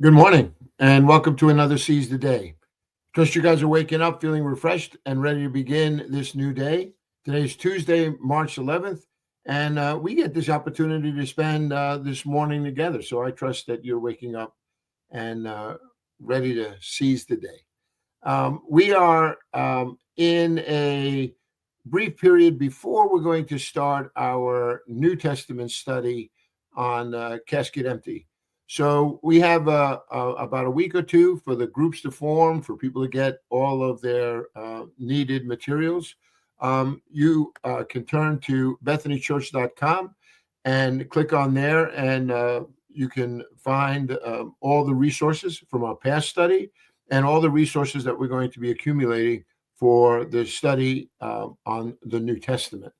Good morning and welcome to another Seize the Day. Trust you guys are waking up feeling refreshed and ready to begin this new day. Today's Tuesday, March 11th, and we get this opportunity to spend this morning together. So I trust that you're waking up and ready to seize the day. We are in a brief period before we're going to start our New Testament study on Casket Empty. So we have about a week or two for the groups to form, for people to get all of their needed materials. You can turn to bethanychurch.com and click on there, and you can find all the resources from our past study and all the resources that we're going to be accumulating for the study on the New Testament.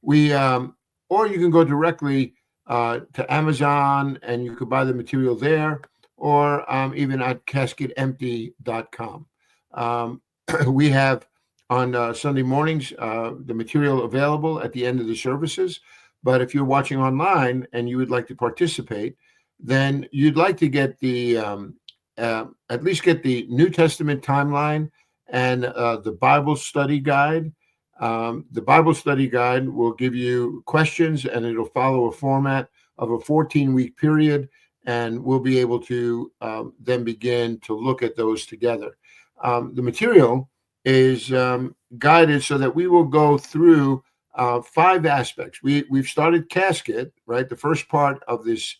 Or you can go directly to Amazon and you could buy the material there, or even at casketempty.com. We have on Sunday mornings the material available at the end of the services. But if you're watching online and you would like to participate, then you'd like to get the at least get the New Testament timeline and the Bible study guide. The Bible study guide will give you questions and it'll follow a format of a 14-week period, and we'll be able to then begin to look at those together. The material is guided so that we will go through 5 aspects. We've started Casket, right? The first part of this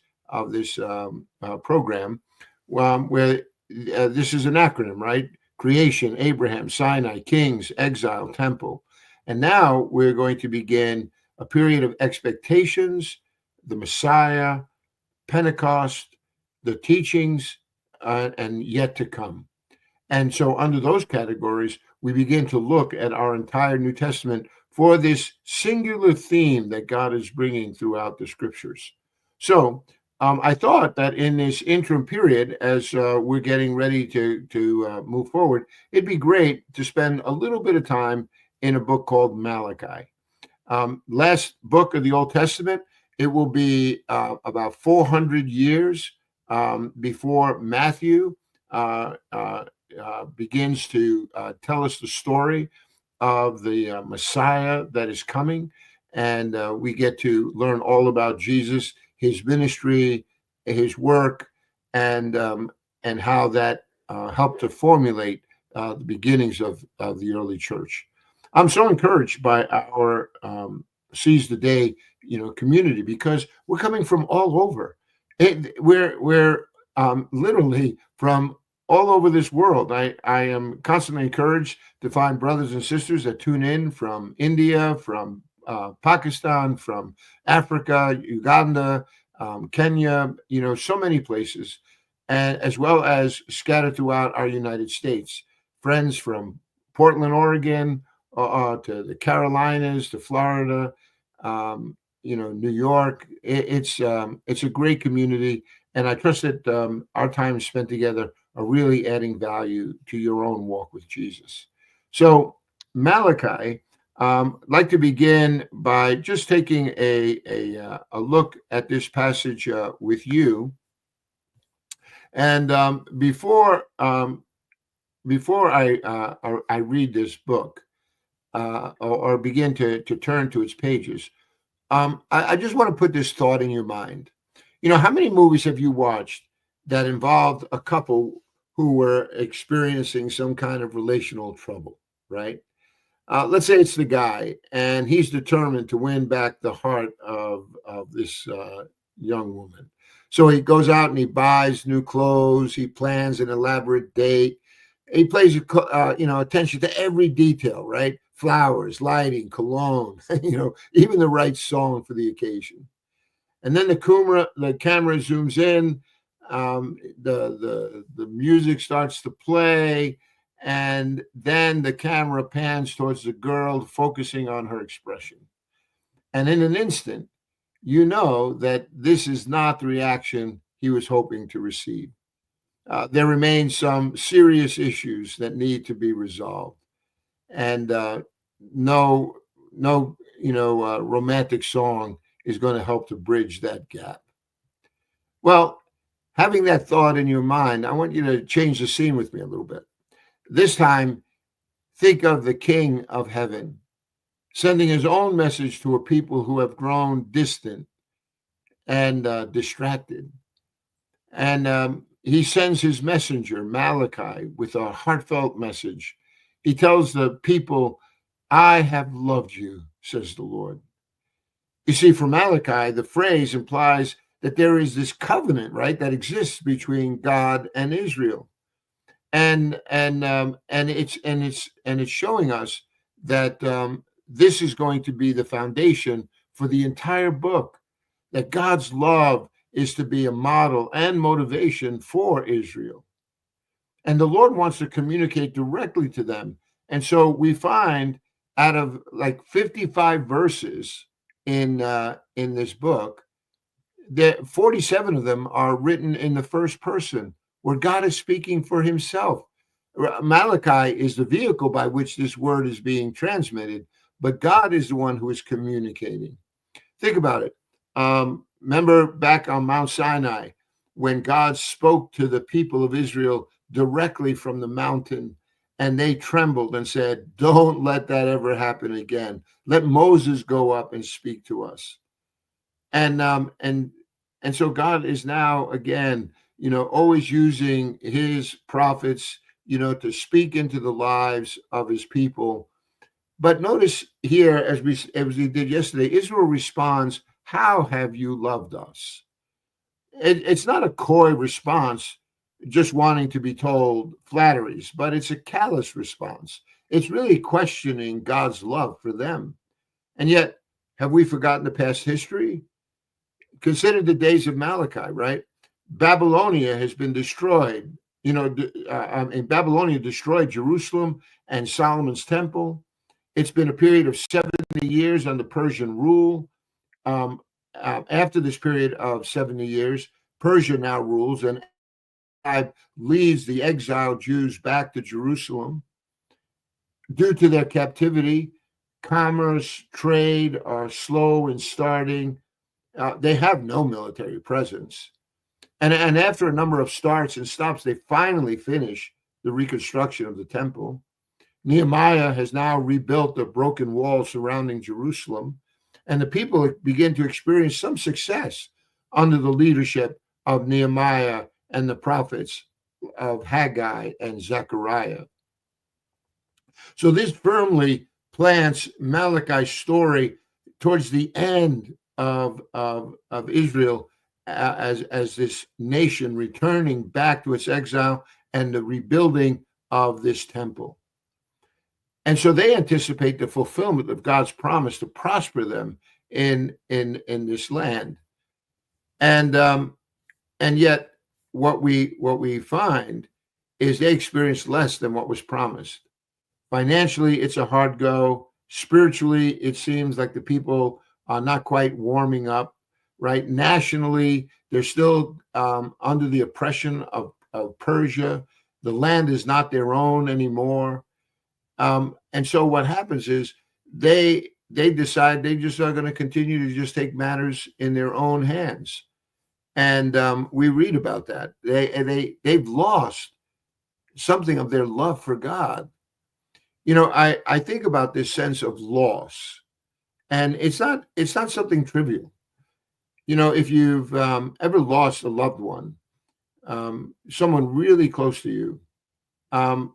program, where this is an acronym, right? Creation, Abraham, Sinai, Kings, Exile, Temple. And now we're going to begin a period of expectations, the Messiah, Pentecost, the teachings, and yet to come. And so under those categories, we begin to look at our entire New Testament for this singular theme that God is bringing throughout the scriptures. So I thought that in this interim period, as we're getting ready to move forward, it'd be great to spend a little bit of time in a book called Malachi. Last book of the Old Testament, it will be about 400 years before Matthew begins to tell us the story of the Messiah that is coming. And we get to learn all about Jesus, his ministry, his work, and how that helped to formulate the beginnings of the early church. I'm so encouraged by our Seize the Day, community, because we're coming from all over. We're literally from all over this world. I am constantly encouraged to find brothers and sisters that tune in from India, from Pakistan, from Africa, Uganda, Kenya, so many places, and as well as scattered throughout our United States. Friends from Portland, Oregon, to the Carolinas, to Florida, New York. It's a great community, and I trust that our time spent together are really adding value to your own walk with Jesus. So Malachi, I'd like to begin by just taking a look at this passage with you. And before I read this book or begin to turn to its pages, I just want to put this thought in your mind. How many movies have you watched that involved a couple who were experiencing some kind of relational trouble, right? Let's say it's the guy, and he's determined to win back the heart of this young woman. So he goes out and he buys new clothes. He plans an elaborate date. He pays attention to every detail, right? Flowers, lighting, cologne, even the right song for the occasion. And then the camera zooms in. The music starts to play, and then the camera pans towards the girl, focusing on her expression. And in an instant, you know that this is not the reaction he was hoping to receive. There remain some serious issues that need to be resolved, and no romantic song is going to help to bridge that gap. Well, having that thought in your mind, I want you to change the scene with me a little bit. This time, think of the King of Heaven sending his own message to a people who have grown distant and distracted. And he sends his messenger, Malachi, with a heartfelt message. He tells the people, I have loved you, says the Lord. You see, for Malachi, the phrase implies that there is this covenant, right, that exists between God and Israel. And it's showing us that this is going to be the foundation for the entire book, that God's love is to be a model and motivation for Israel. And the Lord wants to communicate directly to them. And so we find out of like 55 verses in this book, that 47 of them are written in the first person, where God is speaking for himself. Malachi is the vehicle by which this word is being transmitted, but God is the one who is communicating. Think about it. Remember back on Mount Sinai, when God spoke to the people of Israel directly from the mountain, and they trembled and said, don't let that ever happen again. Let Moses go up and speak to us. And so God is now, again, always using his prophets, to speak into the lives of his people. But notice here, as we did yesterday, Israel responds, how have you loved us? It's not a coy response, just wanting to be told flatteries, but it's a callous response. It's really questioning God's love for them. And yet, have we forgotten the past history? Consider the days of Malachi, right? Babylonia has been destroyed. Babylonia destroyed Jerusalem and Solomon's temple. It's been a period of 70 years under Persian rule. After this period of 70 years, Persia now rules and leads the exiled Jews back to Jerusalem. Due to their captivity, commerce, trade are slow in starting. They have no military presence. And after a number of starts and stops, they finally finish the reconstruction of the temple. Nehemiah has now rebuilt the broken walls surrounding Jerusalem, and the people begin to experience some success under the leadership of Nehemiah and the prophets of Haggai and Zechariah. So this firmly plants Malachi's story towards the end of Israel as this nation returning back to its exile and the rebuilding of this temple. And so they anticipate the fulfillment of God's promise to prosper them in this land. And yet what we find is they experience less than what was promised. Financially, it's a hard go. Spiritually, it seems like the people are not quite warming up, right? Nationally, they're still under the oppression of Persia. The land is not their own anymore. And so what happens is they decide they just are going to continue to just take matters in their own hands. And we read about that. They've lost something of their love for God. I think about this sense of loss, and it's not something trivial. If you've ever lost a loved one, someone really close to you, I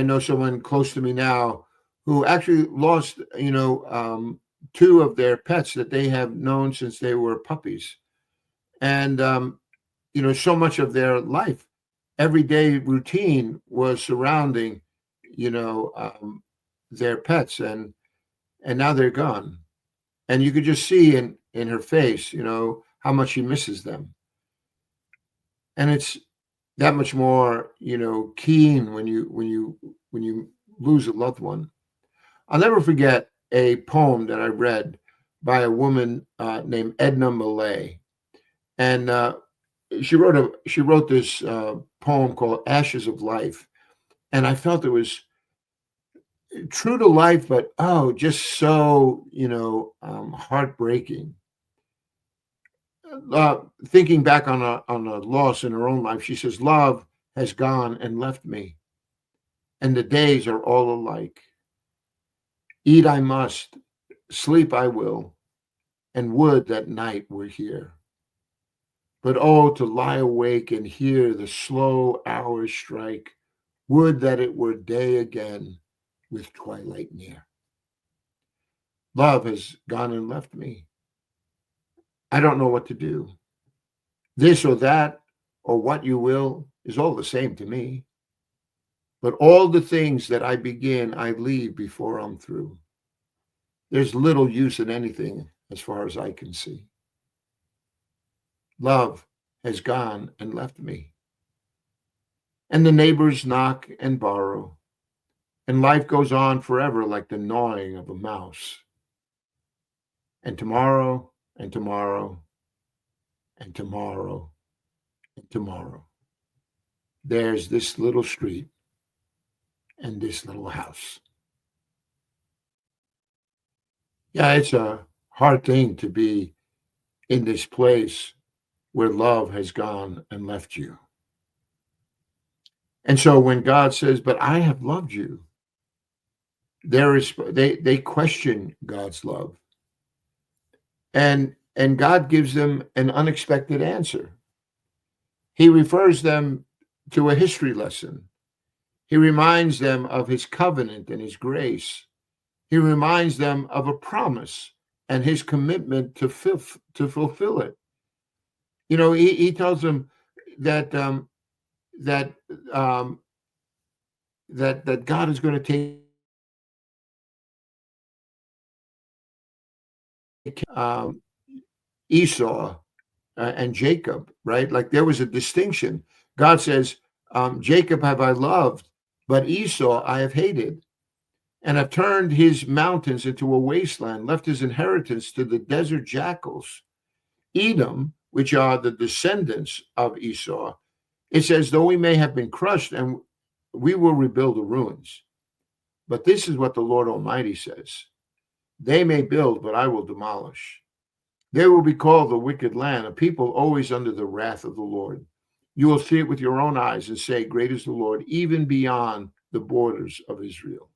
know someone close to me now who actually lost, two of their pets that they have known since they were puppies. And, so much of their life, everyday routine was surrounding, their pets, and now they're gone. And you could just see in her face, how much she misses them. And it's that much more, keen when you lose a loved one. I'll never forget a poem that I read by a woman named Edna Millay, and she wrote this poem called "Ashes of Life," and I felt it was true to life, but just so heartbreaking. thinking back on a loss in her own life, she says, "Love has gone and left me, and the days are all alike. Eat I must, sleep I will, and would that night were here. But oh, to lie awake and hear the slow hours strike, would that it were day again with twilight near. Love has gone and left me. I don't know what to do. This or that, or what you will, is all the same to me. But all the things that I begin, I leave before I'm through. There's little use in anything as far as I can see. Love has gone and left me. And the neighbors knock and borrow, and life goes on forever like the gnawing of a mouse. And tomorrow, and tomorrow, and tomorrow, and tomorrow, there's this little street and this little house. Yeah, it's a hard thing to be in this place where love has gone and left you. And so when God says, "But I have loved you," they question God's love. And God gives them an unexpected answer. He refers them to a history lesson. He reminds them of his covenant and his grace. He reminds them of a promise and his commitment to fulfill it. You know, he tells them that that God is going to take Esau and Jacob, right? Like there was a distinction. God says, Jacob have I loved, but Esau I have hated, and have turned his mountains into a wasteland, left his inheritance to the desert jackals. Edom, which are the descendants of Esau, it says, though we may have been crushed, and we will rebuild the ruins. But this is what the Lord Almighty says: they may build, but I will demolish. They will be called the wicked land, a people always under the wrath of the Lord. You will see it with your own eyes and say, great is the Lord, even beyond the borders of Israel.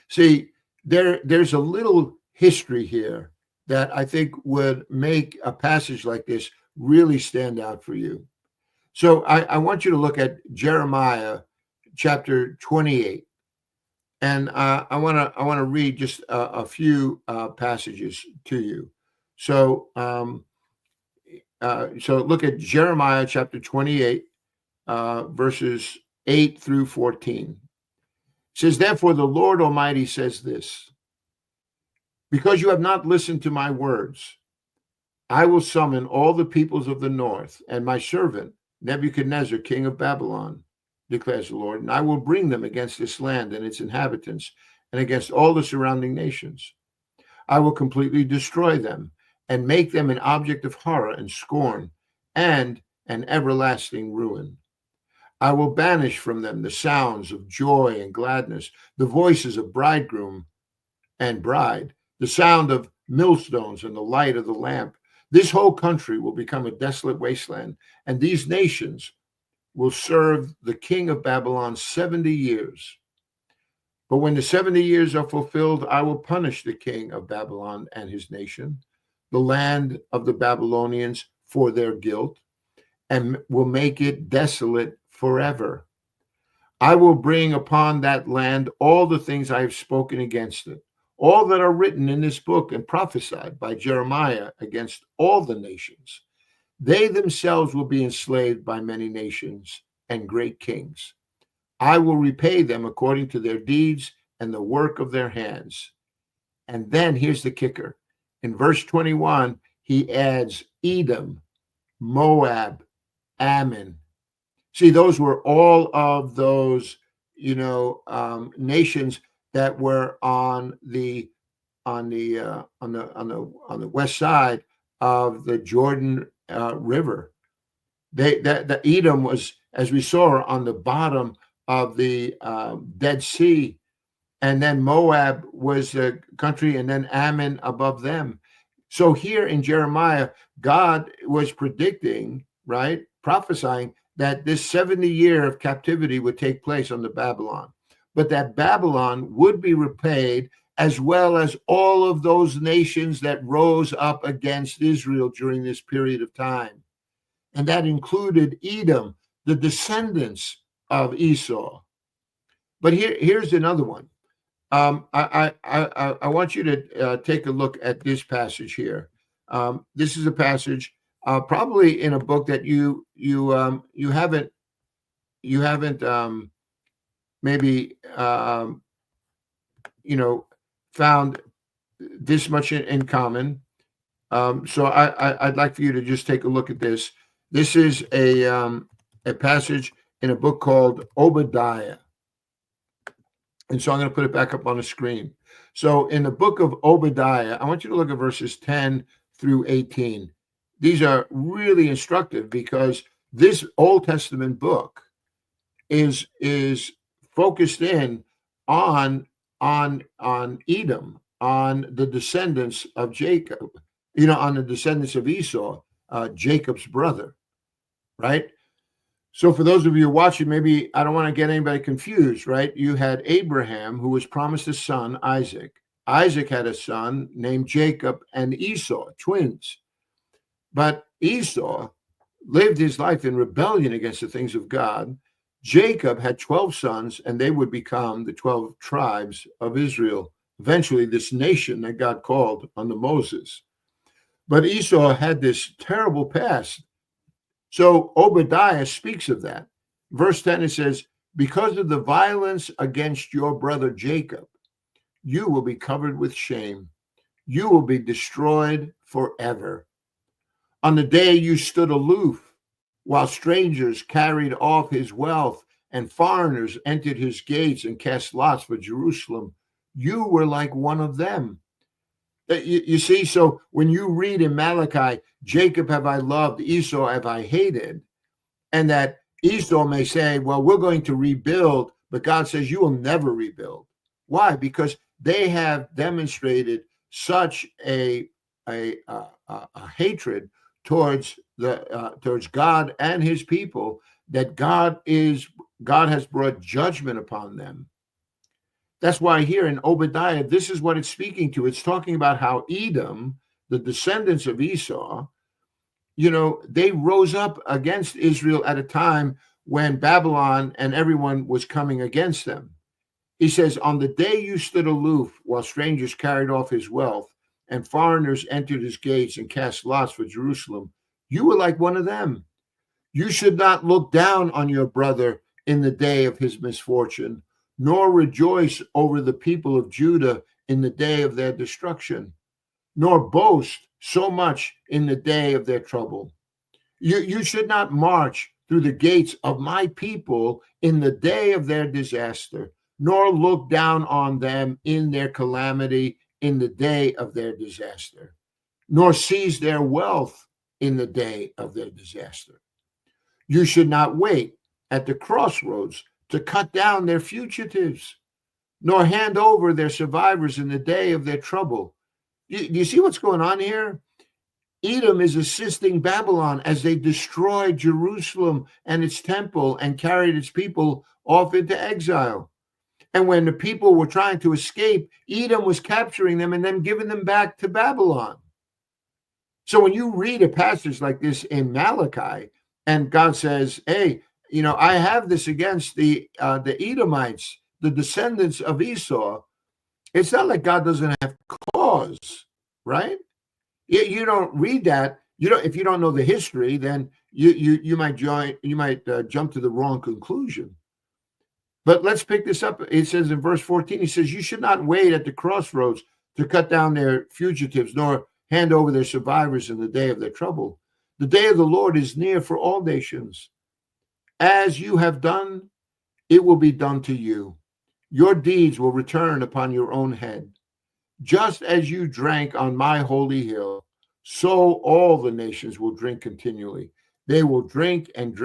See, there's a little history here that I think would make a passage like this really stand out for you. So I want you to look at Jeremiah chapter 28. And I want to read just a few passages to you. So look at Jeremiah chapter 28, verses 8 through 14. It says, therefore the Lord Almighty says this: because you have not listened to my words, I will summon all the peoples of the north and my servant Nebuchadnezzar, king of Babylon, declares the Lord, and I will bring them against this land and its inhabitants, and against all the surrounding nations. I will completely destroy them, and make them an object of horror and scorn, and an everlasting ruin. I will banish from them the sounds of joy and gladness, the voices of bridegroom and bride, the sound of millstones and the light of the lamp. This whole country will become a desolate wasteland, and these nations will serve the king of Babylon 70 years. But when the 70 years are fulfilled, I will punish the king of Babylon and his nation, the land of the Babylonians, for their guilt, and will make it desolate forever. I will bring upon that land all the things I have spoken against it, all that are written in this book and prophesied by Jeremiah against all the nations. They themselves will be enslaved by many nations and great kings. I will repay them according to their deeds and the work of their hands. And then here's the kicker. In verse 21, he adds Edom, Moab, Ammon. See, those were all of those, nations that were on the west side of the Jordan River. The Edom was, as we saw, on the bottom of the Dead Sea, and then Moab was a country, and then Ammon above them. So here in Jeremiah, God was predicting, right, prophesying that this 70 year of captivity would take place under Babylon, but that Babylon would be repaid, as well as all of those nations that rose up against Israel during this period of time. And that included Edom, the descendants of Esau. But here's another one. I want you to take a look at this passage here. This is a passage probably in a book that you haven't maybe found this much in common. So I'd like for you to just take a look at this. This is a passage in a book called Obadiah. And so I'm going to put it back up on the screen. So in the book of Obadiah, I want you to look at verses 10 through 18. These are really instructive because this Old Testament book is focused in on Edom, on the descendants of Jacob, on the descendants of Esau, Jacob's brother, right? So for those of you watching, maybe I don't want to get anybody confused, right? You had Abraham, who was promised a son, Isaac. Isaac had a son named Jacob and Esau, twins. But Esau lived his life in rebellion against the things of God. Jacob had 12 sons, and they would become the 12 tribes of Israel, eventually this nation that God called under Moses. But Esau had this terrible past. So Obadiah speaks of that. Verse 10, it says, because of the violence against your brother Jacob, you will be covered with shame. You will be destroyed forever. On the day you stood aloof, while strangers carried off his wealth and foreigners entered his gates and cast lots for Jerusalem, you were like one of them. You see, so when you read in Malachi, Jacob have I loved, Esau have I hated, and that Esau may say, well, we're going to rebuild, but God says you will never rebuild. Why? Because they have demonstrated such a hatred towards God and his people that God has brought judgment upon them. That's why here in Obadiah, this is what it's speaking to. It's talking about how Edom, the descendants of Esau, they rose up against Israel at a time when Babylon and everyone was coming against them. He says, on the day you stood aloof while strangers carried off his wealth and foreigners entered his gates and cast lots for Jerusalem, you were like one of them. You should not look down on your brother in the day of his misfortune, nor rejoice over the people of Judah in the day of their destruction, nor boast so much in the day of their trouble. You should not march through the gates of my people in the day of their disaster, nor look down on them in their calamity in the day of their disaster, nor seize their wealth in the day of their disaster. You should not wait at the crossroads to cut down their fugitives, nor hand over their survivors in the day of their trouble. Do you see what's going on here? Edom is assisting Babylon as they destroyed Jerusalem and its temple and carried its people off into exile. And when the people were trying to escape, Edom was capturing them and then giving them back to Babylon. So when you read a passage like this in Malachi, and God says, hey, I have this against the Edomites, the descendants of Esau. It's not like God doesn't have cause, right? You don't read that. If you don't know the history, then you might jump to the wrong conclusion. But let's pick this up. It says in verse 14, he says, you should not wait at the crossroads to cut down their fugitives, nor hand over their survivors in the day of their trouble. The day of the Lord is near for all nations. As you have done, it will be done to you. Your deeds will return upon your own head. Just as you drank on my holy hill, so all the nations will drink continually. They will drink and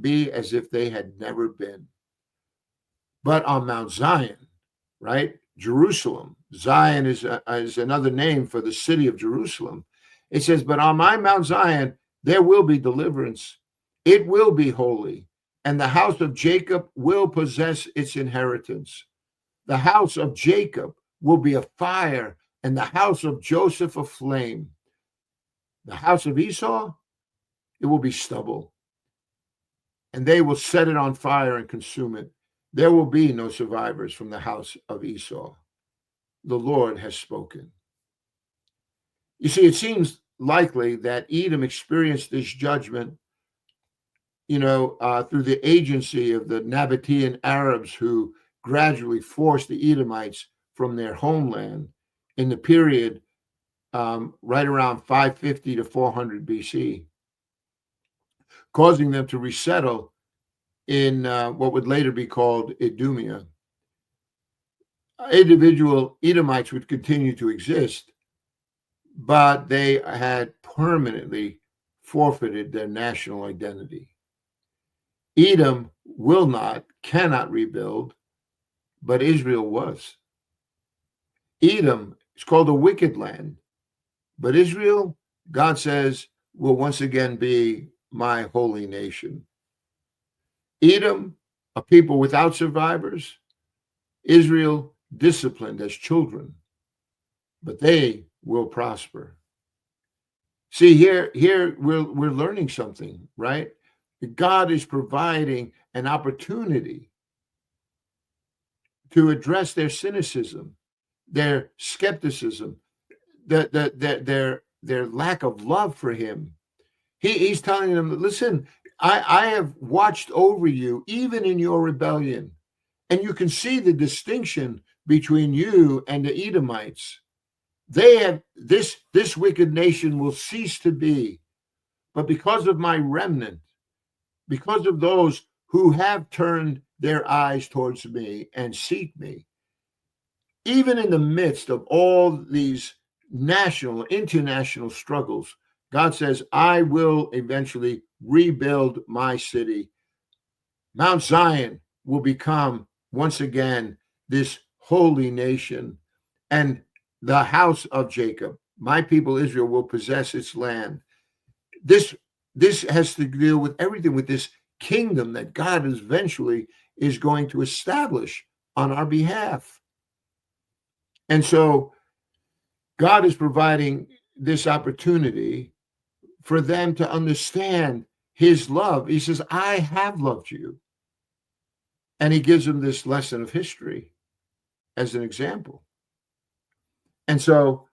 be as if they had never been. But on Mount Zion, right, Jerusalem. Zion is another name for the city of Jerusalem. It says, but on my Mount Zion, there will be deliverance. It will be holy, and the house of Jacob will possess its inheritance. The house of Jacob will be a fire, and the house of Joseph a flame. The house of Esau, it will be stubble, and they will set it on fire and consume it. There will be no survivors from the house of Esau. The Lord has spoken. You see, it seems likely that Edom experienced this judgment, through the agency of the Nabatean Arabs who gradually forced the Edomites from their homeland in the period right around 550 to 400 BC, causing them to resettle in what would later be called Idumea. Individual Edomites would continue to exist, but they had permanently forfeited their national identity. Edom cannot rebuild, but Israel was. Edom is called a wicked land, but Israel, God says, will once again be my holy nation. Edom, a people without survivors. Israel, disciplined as children, but they will prosper. See, here we're learning something, right? God is providing an opportunity to address their cynicism, their skepticism, their lack of love for him. He's telling them, listen, I have watched over you, even in your rebellion. And you can see the distinction between you and the Edomites. They have this wicked nation will cease to be, but because of my remnant, because of those who have turned their eyes towards me and seek me, even in the midst of all these national, international struggles, God says, I will eventually rebuild my city. Mount Zion will become once again this holy nation, and the house of Jacob, my people Israel, will possess its land. This has to deal with everything, with this kingdom that God eventually is going to establish on our behalf. And so God is providing this opportunity for them to understand his love. He says, I have loved you. And he gives them this lesson of history as an example. And so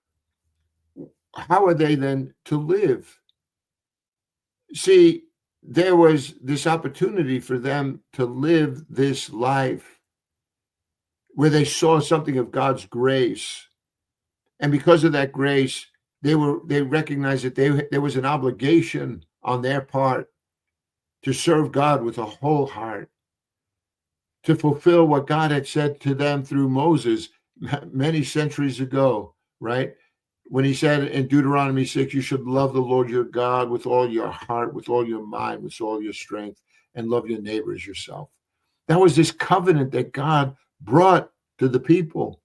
how are they then to live? See, there was this opportunity for them to live this life where they saw something of God's grace. And because of that grace, they recognized that there was an obligation on their part to serve God with a whole heart, to fulfill what God had said to them through Moses many centuries ago, right? When he said in Deuteronomy 6, you should love the Lord your God with all your heart, with all your mind, with all your strength, and love your neighbor as yourself. That was this covenant that God brought to the people.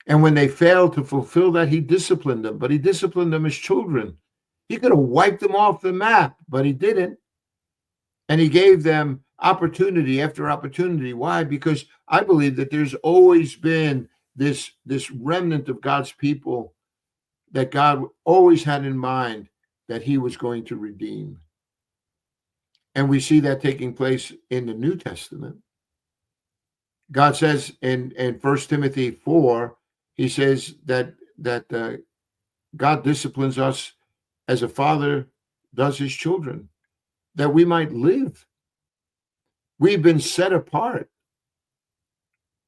And when they failed to fulfill that, he disciplined them, but he disciplined them as children. He could have wiped them off the map, but he didn't. And he gave them opportunity after opportunity. Why? Because I believe that there's always been this remnant of God's people that God always had in mind that he was going to redeem. And we see that taking place in the New Testament. God says in 1 Timothy 4, he says that God disciplines us as a father does his children, that we might live. We've been set apart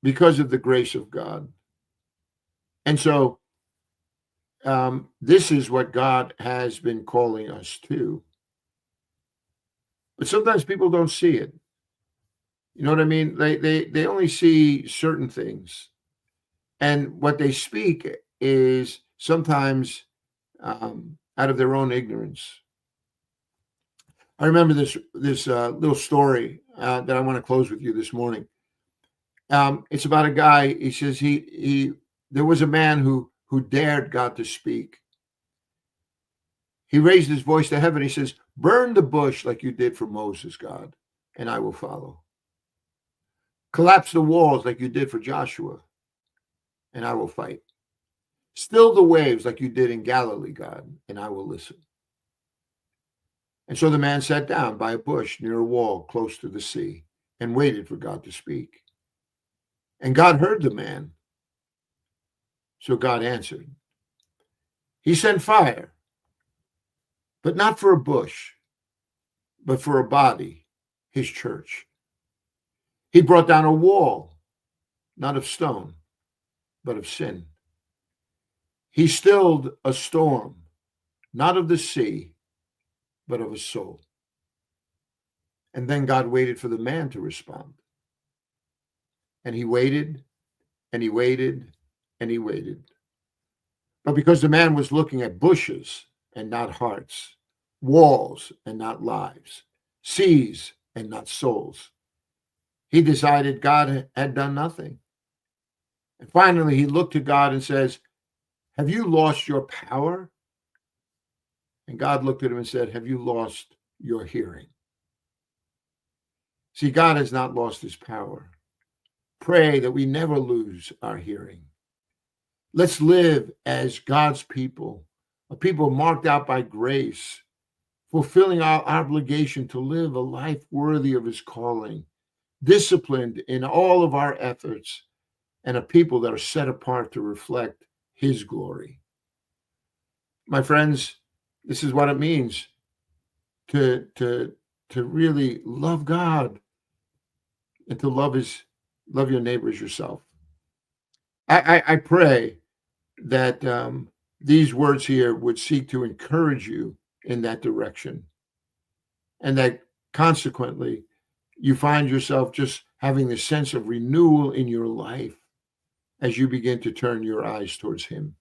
because of the grace of God. And so this is what God has been calling us to. But sometimes people don't see it. You know what I mean? They only see certain things. And what they speak is sometimes out of their own ignorance. I remember this little story that I want to close with you this morning. It's about a guy. He says he there was a man who dared God to speak. He raised his voice to heaven. He says, "Burn the bush like you did for Moses, God, and I will follow. Collapse the walls like you did for Joshua, and I will fight. Still the waves like you did in Galilee, God, and I will listen." And so the man sat down by a bush near a wall close to the sea and waited for God to speak. And God heard the man. So God answered. He sent fire, but not for a bush, but for a body, his church. He brought down a wall, not of stone, but of sin. He stilled a storm, not of the sea, but of a soul. And then God waited for the man to respond. And he waited, and he waited, and he waited. But because the man was looking at bushes and not hearts, walls and not lives, seas and not souls, he decided God had done nothing. And finally, he looked to God and says, "Have you lost your power?" And God looked at him and said, "Have you lost your hearing?" See, God has not lost his power. Pray that we never lose our hearing. Let's live as God's people, a people marked out by grace, fulfilling our obligation to live a life worthy of his calling, disciplined in all of our efforts, and a people that are set apart to reflect his glory. My friends, this is what it means to really love God and to love your neighbor as yourself. I pray that these words here would seek to encourage you in that direction, and that consequently you find yourself just having the sense of renewal in your life as you begin to turn your eyes towards him.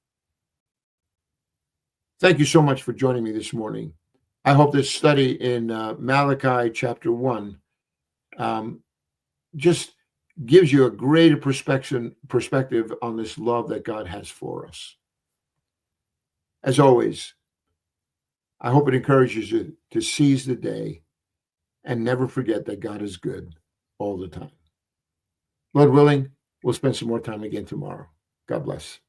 Thank you so much for joining me this morning. I hope this study in Malachi chapter 1 just gives you a greater perspective on this love that God has for us. As always, I hope it encourages you to seize the day and never forget that God is good all the time. Lord willing, we'll spend some more time again tomorrow. God bless.